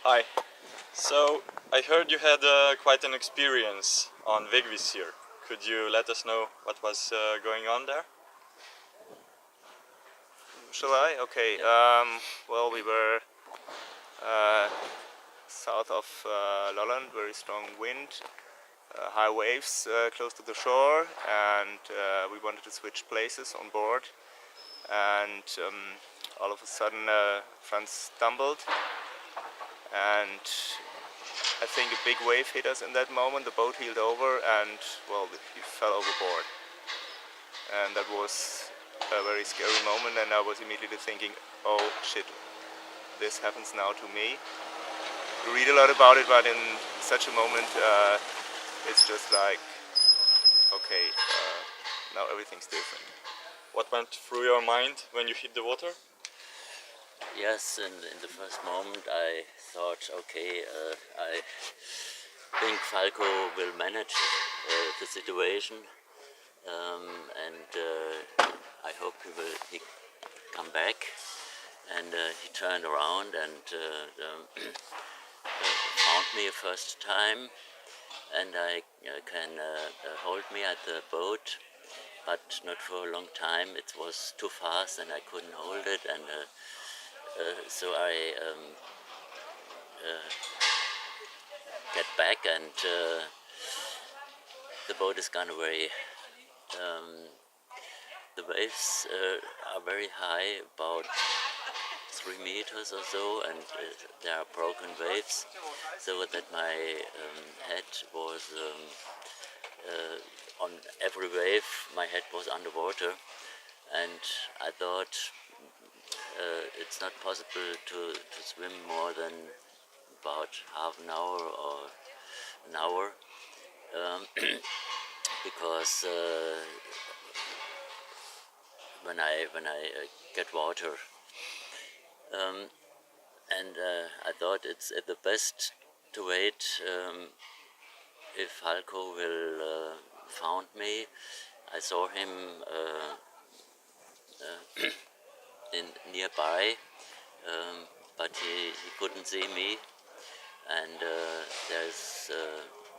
Hi. So, I heard you had quite an experience on Vegvisir. Could you let us know what was going on there? Shall I? Okay. Well, we were south of Lolland, very strong wind, high waves close to the shore, and we wanted to switch places on board. And all of a sudden, Franz stumbled, and I think a big wave hit us in that moment. The boat heeled over, and well, he fell overboard. And that was a very scary moment, and I was immediately thinking, oh shit, this happens now to me. You read a lot about it, but in such a moment it's just like, okay, now everything's different. What went through your mind when you hit the water? Yes, in the first moment I thought, okay, I think Falco will manage the situation, and I hope he come back. And he turned around and found me a first time, and I can hold me at the boat, but not for a long time. It was too fast and I couldn't hold it, and so I get back, and the boat is gone away. The waves are very high, about 3 meters or so, and there are broken waves, so that my head was on every wave. My head was underwater, and I thought it's not possible to swim more than about half an hour or an hour, because when I get water, and I thought it's the best to wait if Falco will found me. I saw him in nearby, but he couldn't see me, and there's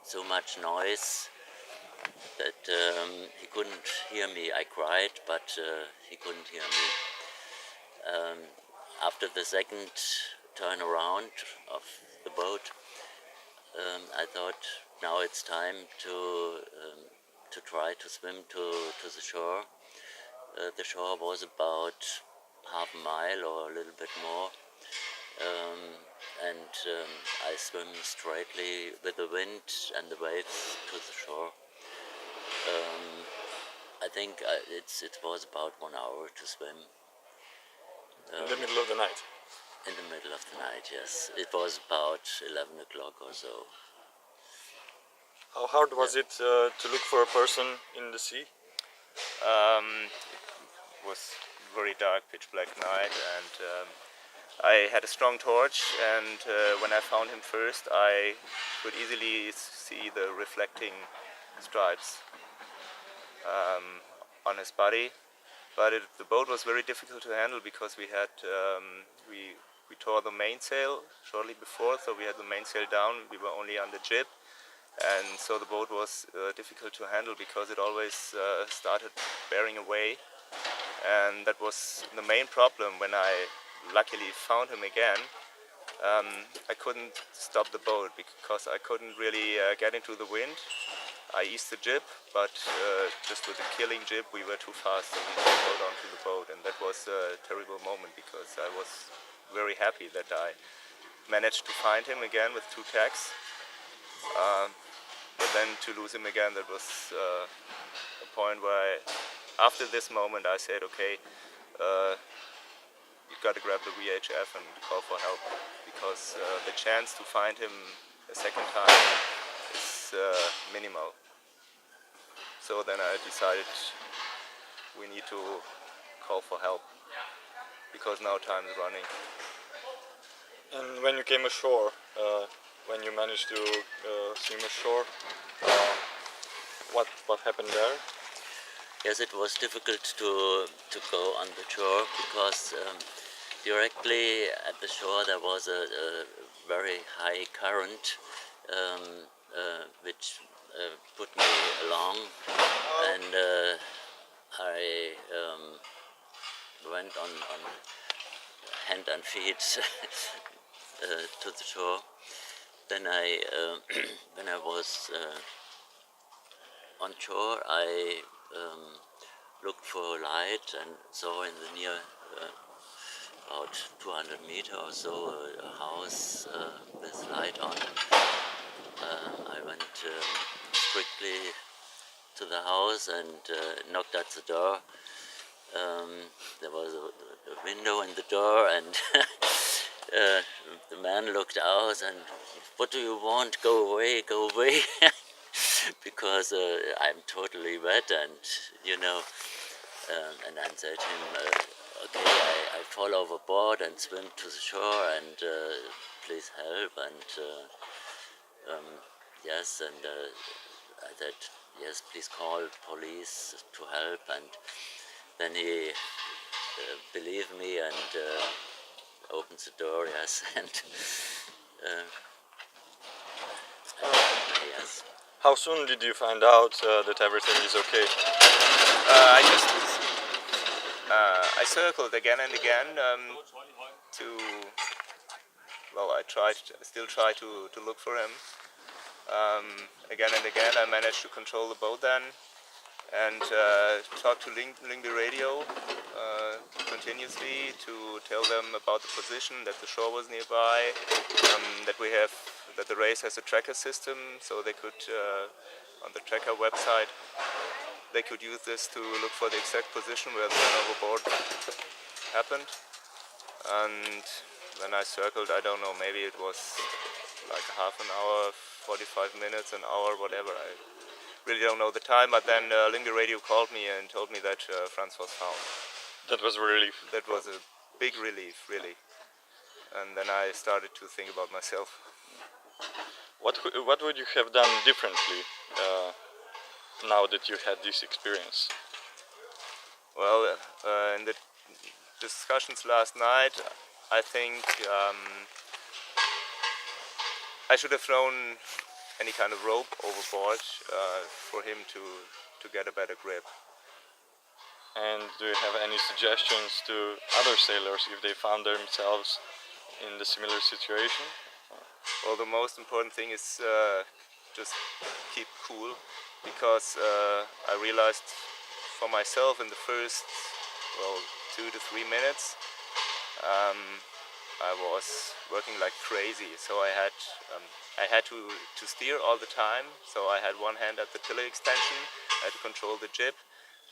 so much noise that he couldn't hear me. I cried, but he couldn't hear me. After the second turn around of the boat, I thought now it's time to try to swim to the shore. The shore was about half a mile or a little bit more, and I swim straightly with the wind and the waves to the shore. I think it was about 1 hour to swim. In the middle of the night? In the middle of the night, yes. It was about 11 o'clock or so. How hard was it to look for a person in the sea? It was very dark, pitch black night, and I had a strong torch, and when I found him first, I could easily see the reflecting stripes on his body. But the boat was very difficult to handle because we had we tore the mainsail shortly before, so we had the mainsail down. We were only on the jib, and so the boat was difficult to handle because it always started bearing away, and that was the main problem. When I luckily found him again, I couldn't stop the boat because I couldn't really get into the wind. I eased the jib, but just with the killing jib we were too fast, so we couldn't hold on to the boat, and that was a terrible moment because I was very happy that I managed to find him again with 2 tacks. But then to lose him again, that was a point where after this moment I said, okay, you've got to grab the VHF and call for help, because the chance to find him a second time is minimal. So then I decided we need to call for help, because now time is running. And when you came ashore, when you managed to swim ashore, what happened there? Yes, it was difficult to go on the shore because directly at the shore there was a very high current which put me along, and I went on hand and feet to the shore. Then I, when I was on shore, I looked for light and saw in the near about 200 meters or so a house with light on. I went quickly to the house and knocked at the door. There was a window in the door, and the man looked out and, "What do you want? Go away, go away." Because I'm totally wet, and and I said to him, "Okay, I fall overboard and swim to the shore, and please help." And yes, and I said, "Yes, please call police to help." And then he believed me and opened the door, yes, and yes. How soon did you find out that everything is okay? I circled again and again I still try to look for him. Again and again, I managed to control the boat then, and talk to Lyngby radio continuously to tell them about the position, that the shore was nearby, that the race has a tracker system, so they could on the tracker website they could use this to look for the exact position where the run overboard happened. And then I circled, I don't know, maybe it was like half an hour, 45 minutes, an hour, whatever. I really don't know the time, but then Lyngby radio called me and told me that Franz was found. That was a relief. That was a big relief, really. And then I started to think about myself. What would you have done differently now that you had this experience? Well, in the discussions last night, I think I should have thrown any kind of rope overboard for him to get a better grip. And do you have any suggestions to other sailors if they found themselves in the similar situation? Well, the most important thing is just keep cool, because I realized for myself in the first 2 to 3 minutes I was working like crazy, so I had to steer all the time. So I had one hand at the tiller extension, I had to control the jib.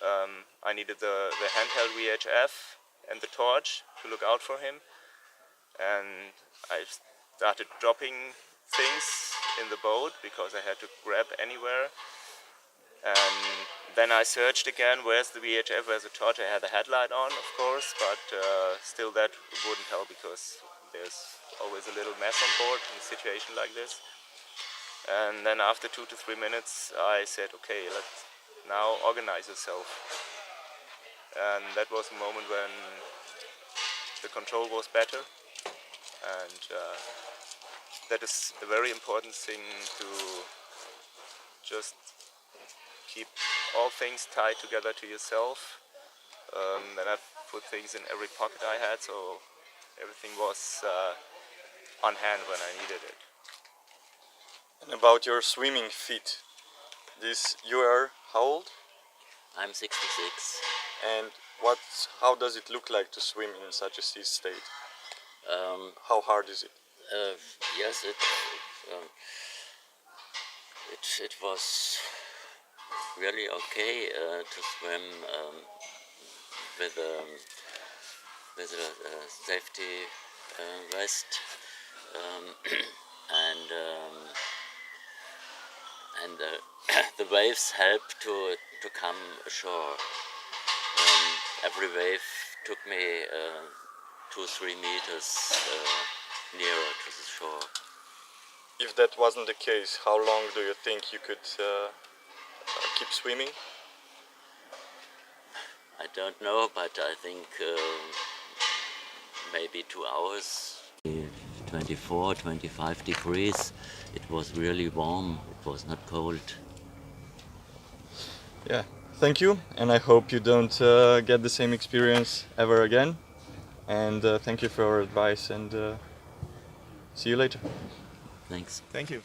I needed the handheld VHF and the torch to look out for him, and I started dropping things in the boat because I had to grab anywhere. And then I searched again, where's the VHF, where's the torch. I had the headlight on, of course, but still that wouldn't help, because there's always a little mess on board in a situation like this. And then after 2 to 3 minutes I said, okay, let's now organize yourself. And that was a moment when the control was better, and that is a very important thing, to just keep all things tied together to yourself. Then I put things in every pocket I had, so everything was on hand when I needed it. And about your swimming feet, you are how old? I'm 66. And how does it look like to swim in such a sea state? How hard is it? Yes, it was really okay to swim with a safety vest, and the waves helped to come ashore. Every wave took me 2-3 meters nearer to the shore. If that wasn't the case, how long do you think you could keep swimming? I don't know, but I think maybe 2 hours. 24, 25 degrees. It was really warm. It was not cold. Yeah, thank you, and I hope you don't get the same experience ever again. And thank you for your advice, and see you later. Thanks. Thank you.